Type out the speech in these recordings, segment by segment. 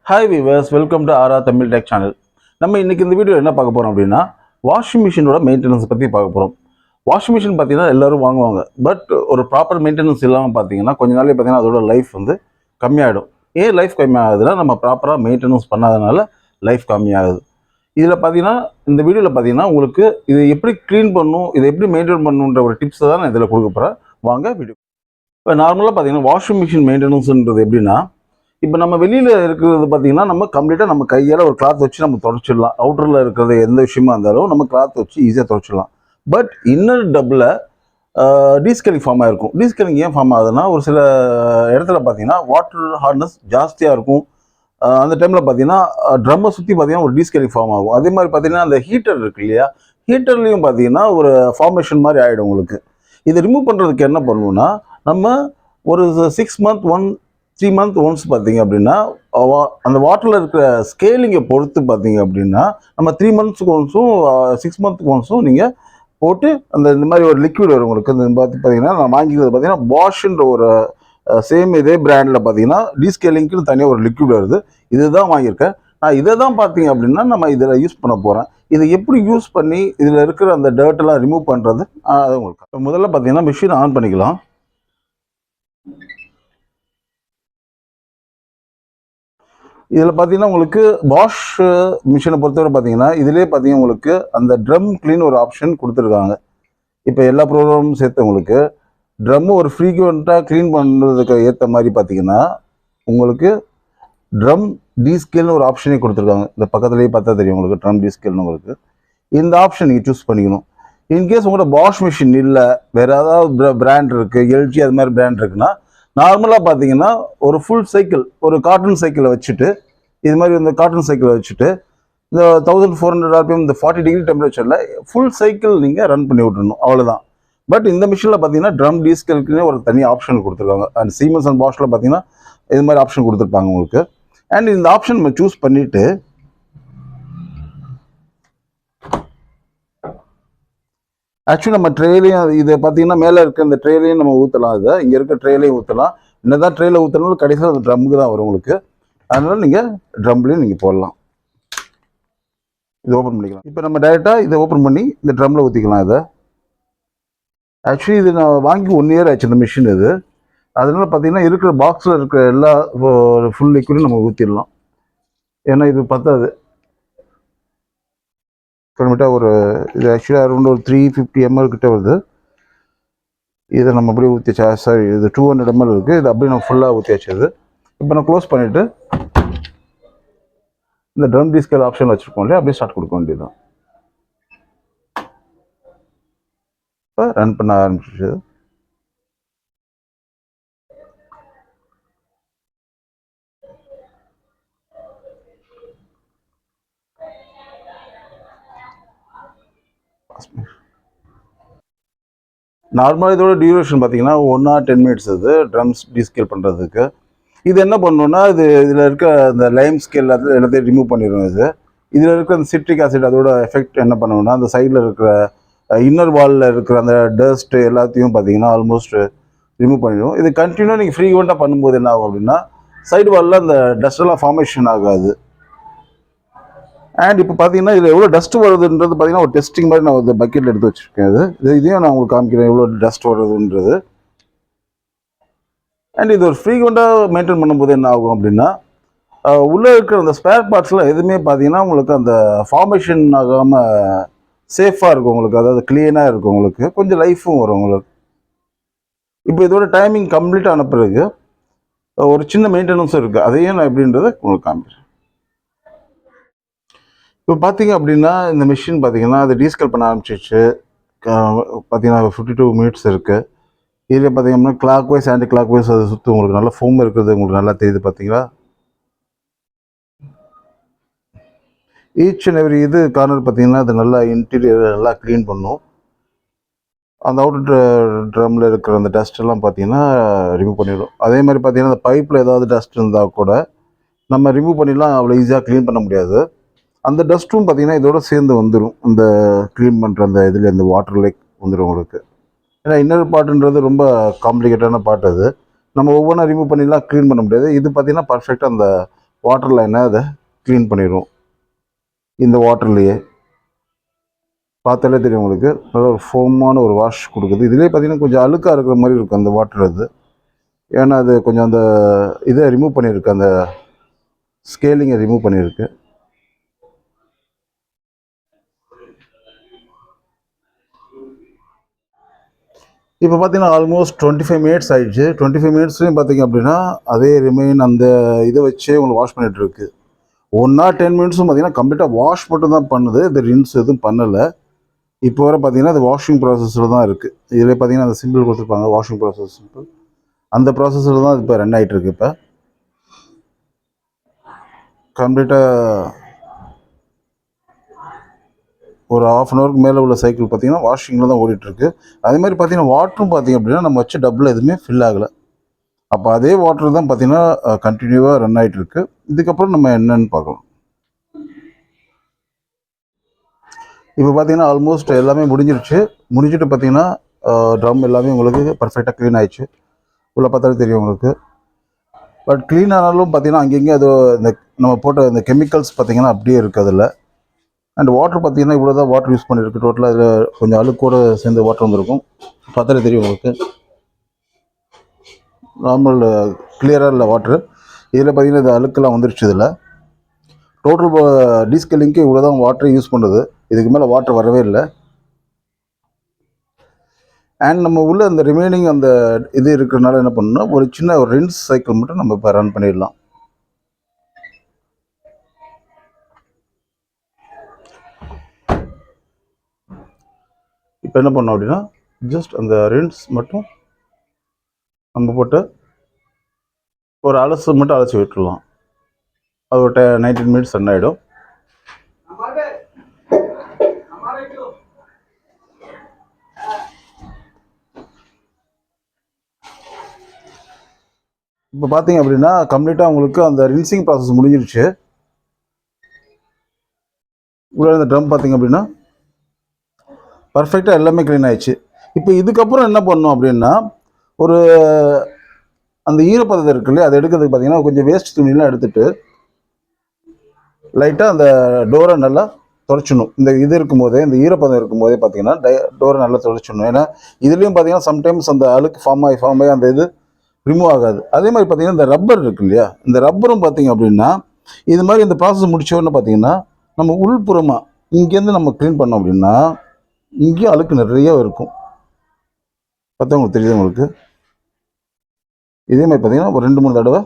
Hi viewers, welcome to ஆரா Tamil tech channel. நம்ம இன்னைக்கு இந்த வீடியோ என்ன பார்க்க போகிறோம் அப்படின்னா, வாஷிங் மிஷினோட மெயின்டெனன்ஸ் பற்றி பார்க்க போகிறோம். வாஷிங் மிஷின் பார்த்தீங்கன்னா எல்லோரும் வாங்குவாங்க. பட் ஒரு ப்ராப்பர் மெயின்டெனன்ஸ் இல்லாமல் பார்த்தீங்கன்னா கொஞ்ச நாளே பார்த்தீங்கன்னா அதோட லைஃப் வந்து கம்மியாகிடும். ஏன் லைஃப் கம்மியாகுதுன்னா, நம்ம ப்ராப்பராக மெயின்டெனன்ஸ் பண்ணாதனால லைஃப் கம்மியாகுது. இதில் பார்த்தீங்கன்னா இந்த வீடியோவில் பார்த்தீங்கன்னா உங்களுக்கு இதை எப்படி க்ளீன் பண்ணணும், இதை எப்படி மெயின்டைன் பண்ணணுன்ற ஒரு டிப்ஸை தான் நான் இதில் கொடுக்க போகிறேன். வாங்க வீடியோ. இப்போ நார்மலாக பார்த்தீங்கன்னா வாஷிங் மிஷின் மெயின்டெனன்ஸ்ன்றது எப்படின்னா, இப்போ நம்ம வெளியில் இருக்கிறது பார்த்தீங்கன்னா நம்ம கம்ப்ளீட்டாக நம்ம கையால் ஒரு கிளாத் வச்சு நம்ம துடைச்சிடலாம். அவுட்டரில் இருக்கிறது எந்த விஷயமா இருந்தாலும் நம்ம கிளாத் வச்சு ஈஸியாக துடைச்சிடலாம். பட் இன்னர் டப்பில் டீஸ்கேலிங் ஃபார்ம் ஆகிருக்கும். டீஸ்கேலிங் ஏன் ஃபார்ம் ஆகுதுன்னா, ஒரு சில இடத்துல பார்த்தீங்கன்னா வாட்டர் ஹார்ட்னஸ் ஜாஸ்தியாக இருக்கும். அந்த டைமில் பார்த்தீங்கன்னா ட்ரம்மை சுற்றி பார்த்தீங்கன்னா ஒரு டீஸ்கேலிங் ஃபார்ம் ஆகும். அதே மாதிரி பார்த்தீங்கன்னா அந்த ஹீட்டர் இருக்கு இல்லையா, ஹீட்டர்லேயும் பார்த்தீங்கன்னா ஒரு ஃபார்மேஷன் மாதிரி ஆகிடும் உங்களுக்கு. இதை ரிமூவ் பண்ணுறதுக்கு என்ன பண்ணணும்னா, நம்ம ஒரு 6 மந்த் 3 மந்த் ஒன்ஸ் பார்த்தீங்க அப்படின்னா அந்த வாட்டரில் இருக்கிற ஸ்கேலிங்கை பொறுத்து பார்த்தீங்க அப்படின்னா நம்ம 3 மந்த்ஸுக்கு ஒன்ஸும் 6 மந்த்துக்கு ஒன்ஸும் நீங்கள் போட்டு இந்த மாதிரி ஒரு லிக்விட் வரும் உங்களுக்கு. இந்த பார்த்தீங்கன்னா நான் வாங்கிக்கிறது பார்த்தீங்கன்னா பாஷ்ன்ற ஒரு சேம் இதே பிராண்டில் பார்த்தீங்கன்னா டீஸ்கேலிங்க்குன்னு தனியாக ஒரு லிக்விட் வருது. இதுதான் வாங்கியிருக்கேன் நான். இதை தான் பார்த்தீங்க அப்படின்னா நம்ம இதில் யூஸ் பண்ண போகிறேன். இதை எப்படி யூஸ் பண்ணி இதில் இருக்கிற அந்த டர்ட்டெல்லாம் ரிமூவ் பண்ணுறது அது உங்களுக்கு. முதல்ல பார்த்தீங்கன்னா மிஷினை ஆன் பண்ணிக்கலாம். இதில் பார்த்தீங்கன்னா உங்களுக்கு பாஷ் மிஷினை பொறுத்தவரை பார்த்தீங்கன்னா இதிலே பார்த்தீங்கன்னா உங்களுக்கு அந்த ட்ரம் க்ளீன் ஒரு ஆப்ஷன் கொடுத்துருக்காங்க. இப்போ எல்லா ப்ரோக்ராமும் சேர்த்து உங்களுக்கு ட்ரம்மு ஒரு ஃப்ரீக்வெண்ட்டாக க்ளீன் பண்ணுறதுக்கு ஏற்ற மாதிரி பார்த்தீங்கன்னா உங்களுக்கு ட்ரம் டீஸ்கேல்னு ஒரு ஆப்ஷனே கொடுத்துருக்காங்க. இந்த பக்கத்துலேயே பார்த்தா தெரியும் உங்களுக்கு ட்ரம் டீஸ்கேல்னு உங்களுக்கு. இந்த ஆப்ஷன் நீங்கள் சூஸ் பண்ணிக்கணும். இன்கேஸ் உங்களோட வாஷ் மிஷின் இல்லை, வேறு ஏதாவது பிராண்ட் இருக்குது, எல்ஜி அது மாதிரி பிராண்ட் இருக்குன்னா நார்மலாக பார்த்தீங்கன்னா ஒரு ஃபுல் சைக்கிள், ஒரு காட்டன் சைக்கிளை வச்சுட்டு, இது மாதிரி இந்த காட்டன் சைக்கிளை வச்சுட்டு இந்த 1400 RPM இந்த 40 டிகிரி டெம்பரேச்சரில் ஃபுல் சைக்கிள் நீங்கள் ரன் பண்ணி விட்டுருணும், அவ்வளோதான். பட் இந்த மிஷினில் பார்த்தீங்கன்னா ட்ரம் டீஸ்கேலுக்குன்னே ஒரு தனி ஆப்ஷன் கொடுத்துருக்காங்க. அண்ட் சீமன்ஸ் அண்ட் பாஷில் பார்த்தீங்கன்னா இது மாதிரி ஆப்ஷன் கொடுத்துருப்பாங்க உங்களுக்கு. அண்ட் இந்த ஆப்ஷன் நம்ம சூஸ் பண்ணிவிட்டு ஆக்சுவலி நம்ம ட்ரேலையும் இதை பார்த்தீங்கன்னா மேலே இருக்க இந்த ட்ரேலையும் நம்ம ஊற்றலாம். இதை இங்கே இருக்க ட்ரேலையும் ஊற்றலாம். என்னதான் ட்ரேல ஊற்றினாலும் கடைசியில் அது ட்ரம்முக்கு தான் வரும் உங்களுக்கு. அதனால நீங்கள் ட்ரம்லையும் நீங்கள் போடலாம். இது ஓப்பன் பண்ணிக்கலாம். இப்போ நம்ம டைரெக்டாக இதை ஓப்பன் பண்ணி இந்த ட்ரம்மில் ஊற்றிக்கலாம். இதை ஆக்சுவலி இது நான் வாங்கி 1 இயர் ஆச்சு இந்த மிஷின் இது. அதனால பார்த்தீங்கன்னா இருக்கிற பாக்ஸில் இருக்கிற எல்லா ஃபுல் லிக்விடும் நம்ம ஊற்றிடலாம். ஏன்னா இது பத்தாது. கிட்டத்தட்ட ஒரு இது ஆக்சுவலாக அரௌண்ட் ஒரு 350 ml கிட்ட வருது. இதை நம்ம அப்படியே ஊற்றிச்சா, சாரி இது 200 ml இருக்குது. இது அப்படியே நம்ம ஃபுல்லாக ஊற்றியாச்சு. இது இப்போ நான் க்ளோஸ் பண்ணிவிட்டு இந்த ட்ரம் டீஸ்கேல் ஆப்ஷன் வச்சுருக்கோம் இல்லையா, அப்படியே ஸ்டார்ட் கொடுக்க வேண்டியதுதான். இப்போ ரன் பண்ண ஆரம்பிச்சிச்சு. நார்மலாக இதோட டியூரேஷன் பார்த்தீங்கன்னா 1 or 10 minutes இது ட்ரம்ஸ் டீஸ்கேல் பண்ணுறதுக்கு. இது என்ன பண்ணணும்னா, இதில் இருக்க இந்த லைம் ஸ்கேல் எல்லாத்தையும் ரிமூவ் பண்ணிடும். இதில் இருக்கிற அந்த சிட்ரிக் ஆசிட் அதோட எஃபெக்ட் என்ன பண்ணணும்னா, அந்த சைடில் இருக்கிற இன்னர் வாலில் இருக்கிற அந்த டஸ்ட்டு எல்லாத்தையும் பார்த்தீங்கன்னா ஆல்மோஸ்ட் ரிமூவ் பண்ணிடும். இது கண்டினியூவாக நீங்கள் ஃப்ரீக்வெண்ட்டாக பண்ணும்போது என்ன ஆகும் அப்படின்னா, சைடு வாலில் அந்த டஸ்ட்டெல்லாம் ஃபார்மேஷன் ஆகாது. அண்ட் இப்போ பார்த்தீங்கன்னா இதில் எவ்வளோ டஸ்ட் வருதுன்றது பார்த்தீங்கன்னா ஒரு டெஸ்டிங் மாதிரி நான் ஒரு பக்கெட்டில் எடுத்து வச்சுருக்கேன். இதையும் நான் உங்களுக்கு காமிக்கிறேன் எவ்வளோ டஸ்ட் வருதுன்றது. அண்ட் இது ஒரு ஃப்ரீக்வெண்ட்டாக மெயின்டைன் பண்ணும்போது என்ன ஆகும் அப்படின்னா, உள்ளே இருக்கிற அந்த ஸ்பேர் பார்ட்ஸில் எதுவுமே பார்த்தீங்கன்னா உங்களுக்கு அந்த ஃபார்மேஷன் ஆகாமல் சேஃபாக இருக்கும் உங்களுக்கு. அதாவது க்ளீனாக இருக்கும் உங்களுக்கு, கொஞ்சம் லைஃபும் வரும் உங்களுக்கு. இப்போ இதோட டைமிங் கம்ப்ளீட் ஆன பிறகு ஒரு சின்ன மெயின்டெனன்ஸும் இருக்குது. அதையும் நான் எப்படின்றத உங்களுக்கு காமிக்கிறேன். இப்போ பார்த்தீங்க அப்படின்னா இந்த மிஷின் பார்த்தீங்கன்னா அது டீஸ்கேல் பண்ண ஆரம்பிச்சிச்சு. பார்த்தீங்கன்னா 52 மினிட்ஸ் இருக்குது. இதில் பார்த்தீங்கன்னா clockwise anticlockwise அது சுற்றி உங்களுக்கு நல்லா ஃபோம் இருக்கிறது உங்களுக்கு நல்லா தெரியுது. பார்த்தீங்களா, ஈச் அண்ட் எவ்ரி இது கார்னர் பார்த்தீங்கன்னா அது நல்லா இன்டீரியர் நல்லா க்ளீன் பண்ணும். அந்த அவுட்டர் ட்ரம்மில் இருக்கிற அந்த டஸ்ட்டெல்லாம் பார்த்தீங்கன்னா ரிமூவ் பண்ணிடும். அதே மாதிரி பார்த்தீங்கன்னா அந்த பைப்பில் ஏதாவது டஸ்ட் இருந்தால் கூட நம்ம ரிமூவ் பண்ணிடலாம். அவ்வளோ ஈஸியாக க்ளீன் பண்ண முடியாது. அந்த டஸ்ட்டும் பார்த்தீங்கன்னா இதோட சேர்ந்து வந்துடும். இந்த க்ளீன் பண்ணுற அந்த இதில் இந்த வாட்டர் லைக் வந்துடும் உங்களுக்கு. ஏன்னா இன்னர் பார்ட்டுன்றது ரொம்ப காம்ப்ளிகேட்டான பார்ட். அது நம்ம ஒவ்வொன்றா ரிமூவ் பண்ணிலாம் க்ளீன் பண்ண முடியாது. இது பார்த்தீங்கன்னா பர்ஃபெக்டாக அந்த வாட்டர் லைனை அதை க்ளீன் பண்ணிடுவோம். இந்த வாட்டர்லேயே பார்த்தாலே தெரியும் உங்களுக்கு, நல்ல ஒரு ஃபோமான ஒரு வாஷ் கொடுக்குது. இதிலே பார்த்தீங்கன்னா கொஞ்சம் அழுக்காக இருக்கிற மாதிரி இருக்கும் அந்த வாட்டர். அது ஏன்னா அது கொஞ்சம் அந்த இதை ரிமூவ் பண்ணியிருக்கு, அந்த ஸ்கேலிங்கை ரிமூவ் பண்ணியிருக்கு. இப்போ பார்த்தீங்கன்னா ஆல்மோஸ்ட் 25 மினிட்ஸ் ஆகிடுச்சு. 25 மினிட்ஸ்லையும் பார்த்தீங்க அப்படின்னா அதே ரிமைன் அந்த இதை வச்சே உங்களுக்கு வாஷ் பண்ணிகிட்டு இருக்கு. 1 or 10 மினிட்ஸும் பார்த்தீங்கன்னா கம்ப்ளீட்டாக வாஷ் மட்டும் தான் பண்ணுது, இந்த ரின்ஸ் எதுவும் பண்ணலை. இப்போ வர பார்த்தீங்கன்னா அது வாஷிங் ப்ராசஸில் தான் இருக்குது. இதில் பார்த்தீங்கன்னா அந்த சிம்பிள் கொடுத்துருப்பாங்க, வாஷிங் ப்ராசஸ் சிம்பிள். அந்த ப்ராசஸில் தான் இப்போ ரன் ஆகிட்டு இருக்கு. இப்போ கம்ப்ளீட்டாக ஒரு 1/2 ஹவருக்கு மேலே உள்ள சைக்கிள் பார்த்தீங்கன்னா வாஷிங்கில் தான் ஓடிட்டுருக்கு. அதே மாதிரி பார்த்தீங்கன்னா வாட்டரும் பார்த்தீங்க அப்படின்னா நம்ம வச்ச டப்பில் எதுவுமே ஃபில் ஆகலை. அப்போ அதே வாட்டர் தான் பார்த்தீங்கன்னா கண்டினியூவாக ரன் ஆகிட்டு இருக்கு. இதுக்கப்புறம் நம்ம என்னன்னு பார்க்கலாம். இப்போ பார்த்தீங்கன்னா ஆல்மோஸ்ட் எல்லாமே முடிஞ்சிருச்சு. முடிஞ்சிட்டு பார்த்தீங்கன்னா ட்ரம் எல்லாமே உங்களுக்கு பர்ஃபெக்டாக க்ளீன் ஆயிடுச்சு. உள்ள பார்த்தாலே தெரியும் உங்களுக்கு. பட் க்ளீன் ஆனாலும் பார்த்தீங்கன்னா அங்கங்கே அது இந்த நம்ம போட்ட இந்த கெமிக்கல்ஸ் பார்த்தீங்கன்னா அப்படியே இருக்குது அதில். அண்ட் வாட்டர் பார்த்தீங்கன்னா இவ்வளோ தான் வாட்டர் யூஸ் பண்ணியிருக்கு. டோட்டலாக அதில் கொஞ்சம் அழுக்கோடு சேர்ந்து வாட்டர் வந்துருக்கும். பார்த்தாலே தெரியும் உங்களுக்கு. நார்மல் கிளியராக இல்லை வாட்ரு. இதில் பார்த்தீங்கன்னா இது அழுக்கெல்லாம் வந்துருச்சு. இதில் டோட்டல் டீஸ்கேலிங்க்கு இவ்வளோ தான் வாட்டரை யூஸ் பண்ணுறது. இதுக்கு மேலே வாட்டர் வரவே இல்லை. அண்ட் நம்ம உள்ள அந்த ரிமைனிங் அந்த இது இருக்கிறதுனால என்ன பண்ணணும்னா ஒரு சின்ன ஒரு ரின்ஸ் சைக்கிள் மட்டும் நம்ம இப்போ ரன் பண்ணிடலாம். இப்போ என்ன பண்ணோம் அப்படின்னா ஜஸ்ட் அந்த ரின்ஸ் மட்டும் நம்ம போட்டு ஒரு அலசு மட்டும் அலசி விட்டுடலாம். அது ஒரு 19 மினிட்ஸ் ரன் ஆகிடும். இப்போ பார்த்தீங்க அப்படின்னா கம்ப்ளீட்டாக உங்களுக்கு அந்த ரின்சிங் ப்ராசஸ் முடிஞ்சிருச்சு. உள்ள இந்த ட்ரம் பார்த்தீங்க அப்படின்னா பர்ஃபெக்டாக எல்லாமே க்ளீன் ஆயிடுச்சு. இப்போ இதுக்கப்புறம் என்ன பண்ணணும் அப்படின்னா ஒரு அந்த ஈரப்பதத்தை இருக்கு இல்லையா, அதை எடுக்கிறதுக்கு பார்த்தீங்கன்னா கொஞ்சம் வேஸ்ட் துணியெலாம் எடுத்துகிட்டு லைட்டாக அந்த டோரை நல்லா துடைச்சிடணும். இந்த இது இருக்கும்போதே, இந்த ஈரப்பதம் இருக்கும்போதே பார்த்தீங்கன்னா டோரை நல்லா துடைச்சிடணும். ஏன்னா இதுலேயும் பார்த்தீங்கன்னா சம்டைம்ஸ் அந்த அழுக்கு ஃபார்ம் ஆகி அந்த இது ரிமூவ் ஆகாது. அதே மாதிரி பார்த்தீங்கன்னா இந்த ரப்பர் இருக்கு இல்லையா, இந்த ரப்பரும் பார்த்தீங்க அப்படின்னா இது மாதிரி இந்த ப்ராசஸ் முடிச்சோன்னு பார்த்தீங்கன்னா நம்ம உள்புறமாக இங்கேருந்து நம்ம க்ளீன் பண்ணோம் அப்படின்னா இங்கேயும் அழுக்கு நிறைய இருக்கும். பார்த்தா உங்களுக்கு தெரியுது உங்களுக்கு. இதே மாதிரி பார்த்தீங்கன்னா ஒரு 2-3 தடவை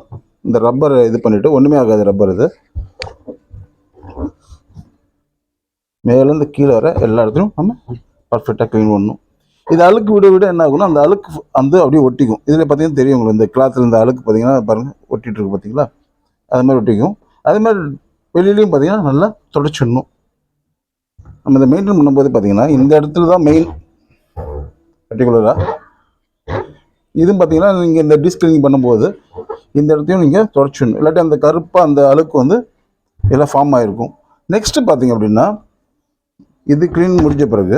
இந்த ரப்பரை இது பண்ணிவிட்டு ஒன்றுமே ஆகாது ரப்பர். இது மேலேருந்து கீழே வர எல்லா இடத்துலையும் நம்ம பர்ஃபெக்டாக க்ளீன் பண்ணணும். இது அழுக்கு விட விட என்ன ஆகும்னா அந்த அழுக்கு வந்து அப்படியே ஒட்டிக்கும். இதில் பார்த்தீங்கன்னா தெரியும் உங்களுக்கு, இந்த கிளாத்தில் இந்த அழுக்கு பார்த்தீங்கன்னா பாருங்கள் ஒட்டிகிட்டு இருக்கு பார்த்தீங்களா, அது மாதிரி ஒட்டிக்கும். அதே மாதிரி வெளியிலையும் பார்த்தீங்கன்னா நல்லா தொடச்சிடணும். நம்ம இதை மெயின்டைன் பண்ணும்போது பார்த்தீங்கன்னா இந்த இடத்துல தான் மெயின் பர்டிகுலராக. இதுவும் பார்த்தீங்கன்னா நீங்கள் இந்த டிஸ்கிளீனிங் பண்ணும்போது இந்த இடத்தையும் நீங்கள் தொடச்சிடணும். இல்லாட்டி அந்த கருப்பாக அந்த அழுக்கு வந்து எல்லாம் ஃபார்ம் ஆகிருக்கும். நெக்ஸ்ட்டு பார்த்தீங்க அப்படின்னா இது க்ளீன் முடிஞ்ச பிறகு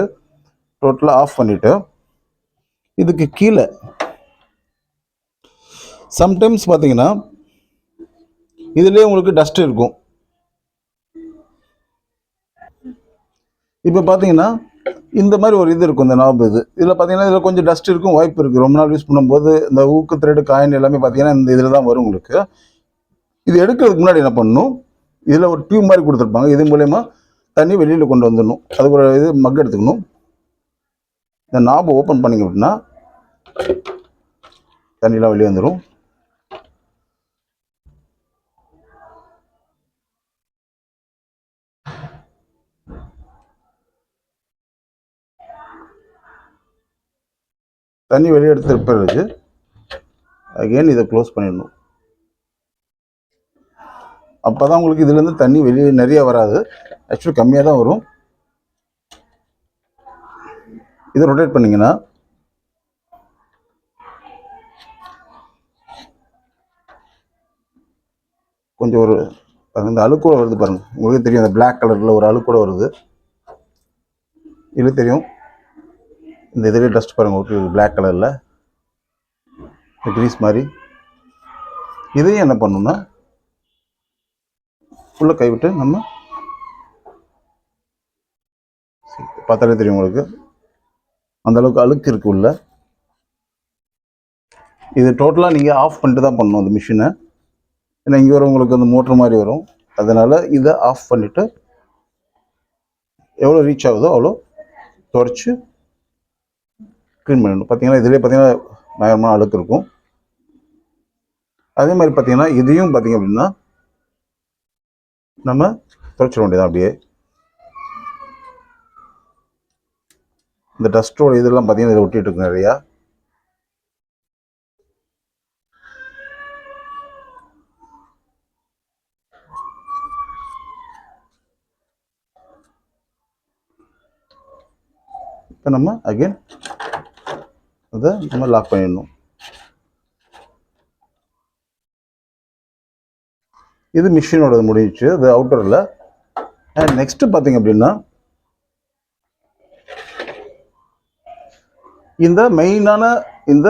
டோட்டலாக ஆஃப் பண்ணிவிட்டு இதுக்கு கீழே சம்டைம்ஸ் பார்த்தீங்கன்னா இதுலேயே உங்களுக்கு டஸ்ட் இருக்கும். இப்போ பார்த்தீங்கன்னா இந்த மாதிரி ஒரு இது இருக்கும், இந்த நாப் இது. இதில் பார்த்தீங்கன்னா இதில் கொஞ்சம் டஸ்ட் இருக்கும், வாய்ப்பு இருக்குது. ரொம்ப நாள் யூஸ் பண்ணும்போது இந்த ஊக்கு த்ரெடு காயின் எல்லாமே பார்த்தீங்கன்னா இந்த இதில் தான் வரும் உங்களுக்கு. இது எடுக்கிறதுக்கு முன்னாடி என்ன பண்ணணும், இதில் ஒரு டியூப் மாதிரி கொடுத்துருப்பாங்க. இது மூலயமா தண்ணி வெளியில் கொண்டு வந்துடணும். அதுக்கு ஒரு இது மக் எடுத்துக்கணும். இந்த நாபை ஓப்பன் பண்ணிங்க அப்படின்னா தண்ணியெலாம் வெளியே வந்துடும். தண்ணி வெளியே எடுத்து பிறகு அகெயின் இதை க்ளோஸ் பண்ணிடணும். அப்போ தான் உங்களுக்கு இதுலேருந்து தண்ணி வெளியே நிறைய வராது, ஆக்சுவலி கம்மியாக தான் வரும். இதை ரொட்டேட் பண்ணிங்கன்னா கொஞ்சம் ஒரு அந்த அழுக்கூட வருது பாருங்கள், உங்களுக்கு தெரியும். அந்த பிளாக் கலரில் ஒரு அழுக்கூட வருது, இது தெரியும். இந்த இதிலே டஸ்ட் பாருங்கள் பிளாக் கலரில் க்ரீஸ் மாதிரி. இதையும் என்ன பண்ணணும்னா உள்ளே கைவிட்டு நம்ம பார்த்தாலே தெரியும் உங்களுக்கு அந்தளவுக்கு அழுக்கு இருக்குது உள்ள. இது டோட்டலாக நீங்கள் ஆஃப் பண்ணிட்டு தான் பண்ணணும் அந்த மிஷினை. ஏன்னா இங்கே வரும் உங்களுக்கு அந்த மோட்ரு மாதிரி வரும். அதனால் இதை ஆஃப் பண்ணிவிட்டு எவ்வளோ ரீச் ஆகுதோ அவ்வளோ துடைச்சி க்ளீன் பண்ணிடணும். பார்த்தீங்கன்னா இதிலே பார்த்தீங்கன்னா பயங்கரமான அழுக்கு இருக்கும். அதே மாதிரி பார்த்தீங்கன்னா இதையும் பார்த்தீங்க அப்படின்னா நம்ம துடைச்சிட வேண்டியதான். அப்படியே இந்த டஸ்ட்டோட இதெல்லாம் பார்த்தீங்கன்னா இதை ஒட்டிகிட்டு இருக்கு நிறையா. இப்போ நம்ம அகெயின் அதை நம்ம லாக் பண்ணிடணும். இது மிஷினோட முடிஞ்சிச்சு, அது அவுட்டரில். அண்ட் நெக்ஸ்ட்டு பார்த்தீங்க அப்படின்னா இந்த மெயினான இந்த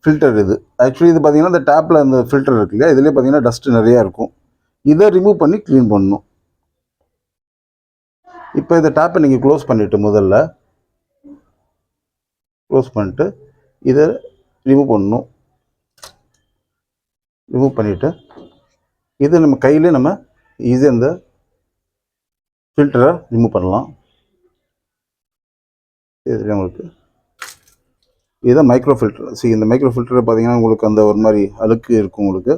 ஃபில்டர். இது ஆக்சுவலி இது பார்த்தீங்கன்னா இந்த டேப்பில் இந்த ஃபில்டர் இருக்கு இல்லையா, இதுலேயே பார்த்தீங்கன்னா டஸ்ட்டு நிறையா இருக்கும். இதை ரிமூவ் பண்ணி க்ளீன் பண்ணணும். இப்போ இந்த டேப்பை நீங்கள் க்ளோஸ் பண்ணிவிட்டு முதல்ல க்ளோஸ் பண்ணிட்டு இதை ரிமூவ் பண்ணணும். ரிமூவ் பண்ணிவிட்டு இதை நம்ம கையிலே நம்ம ஈஸியாக இந்த ஃபில்டரை ரிமூவ் பண்ணலாம். இது உங்களுக்கு இதுதான் மைக்ரோ ஃபில்டர். இந்த மைக்ரோ ஃபில்டரை பார்த்தீங்கன்னா உங்களுக்கு அந்த ஒரு மாதிரி அழுக்கு இருக்கும் உங்களுக்கு.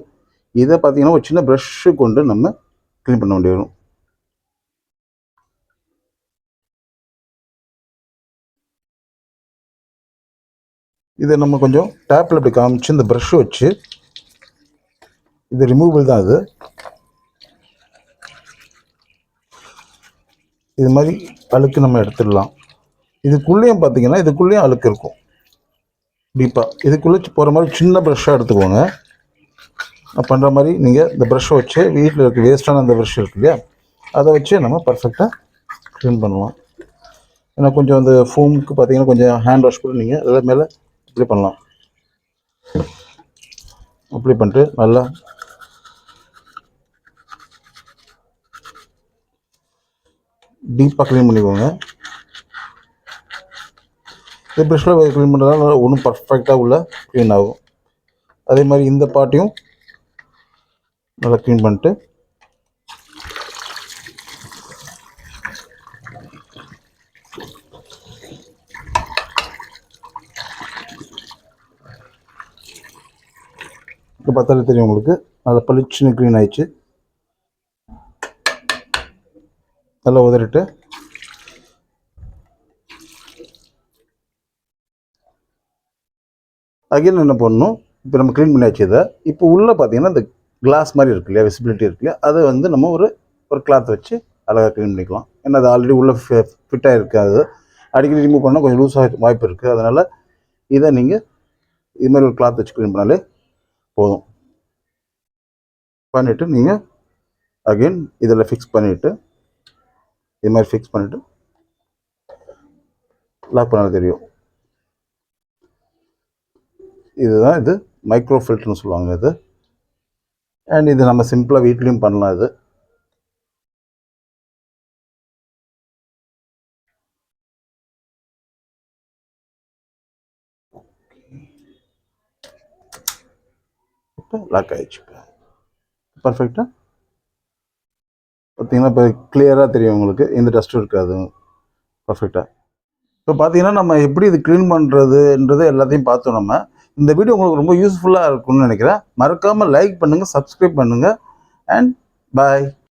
இதை பார்த்தீங்கன்னா ஒரு சின்ன ப்ரஷ்ஷு கொண்டு நம்ம க்ளீன் பண்ண வேண்டி வரும். இதை நம்ம கொஞ்சம் டேப்பில் இப்படி காமிச்சு இந்த ப்ரஷ்ஷை வச்சு, இது ரிமூவபிள் தான், இது மாதிரி அழுக்கு நம்ம எடுத்துடலாம். இதுக்குள்ளேயும் பார்த்தீங்கன்னா இதுக்குள்ளேயும் அழுக்கு இருக்கும் டீப்பாக. இதுக்குள்ளே போகிற மாதிரி சின்ன ப்ரஷ்ஷாக எடுத்துக்கோங்க. பண்ணுற மாதிரி நீங்கள் இந்த ப்ரஷ்ஷை வச்சு வீட்டில் இருக்க வேஸ்ட்டான அந்த ப்ரஷ் இருக்கு இல்லையா, அதை வச்சு நம்ம பர்ஃபெக்டாக க்ளீன் பண்ணலாம். ஏன்னா கொஞ்சம் அந்த ஃபோமுக்கு பார்த்தீங்கன்னா கொஞ்சம் ஹேண்ட் வாஷ் கூட நீங்கள் அதில் மேலே அப்ளை பண்ணலாம். அப்ளை பண்ணிட்டு நல்லா டீப்பாக க்ளீன் பண்ணிக்கோங்க. இந்த ப்ரஷ்ஷில் க்ளீன் பண்ணுறதுனால ஒன்றும் பர்ஃபெக்டாக உள்ள க்ளீன் ஆகும். அதே மாதிரி இந்த பார்ட்டையும் நல்லா க்ளீன் பண்ணிட்டு இப்போ பார்த்தாலே தெரியும் உங்களுக்கு நல்லா பளிச்சுன்னு க்ளீன் ஆயிடுச்சு. நல்லா உதறிட்டு அகைன் என்ன பண்ணணும், இப்போ நம்ம க்ளீன் பண்ணியாச்சு. இதை இப்போ உள்ளே பார்த்தீங்கன்னா இந்த கிளாஸ் மாதிரி இருக்கு இல்லையா, விசிபிலிட்டி இருக்கு இல்லையா, அதை வந்து நம்ம ஒரு கிளாத் வச்சு அழகாக க்ளீன் பண்ணிக்கலாம். ஏன்னா அது ஆல்ரெடி உள்ளே ஃபிட்டாக இருக்காது. அடிக்கடி ரிமூவ் பண்ணால் கொஞ்சம் லூஸாக வாய்ப்பு இருக்குது. அதனால் இதை நீங்கள் இது மாதிரி ஒரு கிளாத் வச்சு க்ளீன் பண்ணாலே போதும். பண்ணிவிட்டு நீங்கள் அகெயின் இதில் ஃபிக்ஸ் பண்ணிவிட்டு இது மாதிரி ஃபிக்ஸ் பண்ணிவிட்டு லாக் பண்ணாலும் தெரியும். இதுதான் இது மைக்ரோ ஃபில்டர்னு சொல்லுவாங்க இது. அண்ட் இது நம்ம சிம்பிளாக வீட்லேயும் பண்ணலாம். இது இப்போ லாக் ஆகிடுச்சு. பர்ஃபெக்டாக பார்த்தீங்கன்னா இப்போ கிளியராக தெரியும் உங்களுக்கு, எந்த டஸ்ட்டும் இருக்காது. பர்ஃபெக்டாக இப்போ பார்த்தீங்கன்னா நம்ம எப்படி இது க்ளீன் பண்ணுறதுன்றது எல்லாத்தையும் பார்த்தோம். நம்ம இந்த வீடியோ உங்களுக்கு ரொம்ப யூஸ்ஃபுல்லாக இருக்கும்னு நினைக்கிறேன். மறக்காமல் லைக் பண்ணுங்கள், சப்ஸ்கிரைப் பண்ணுங்கள். அண்ட் பாய்.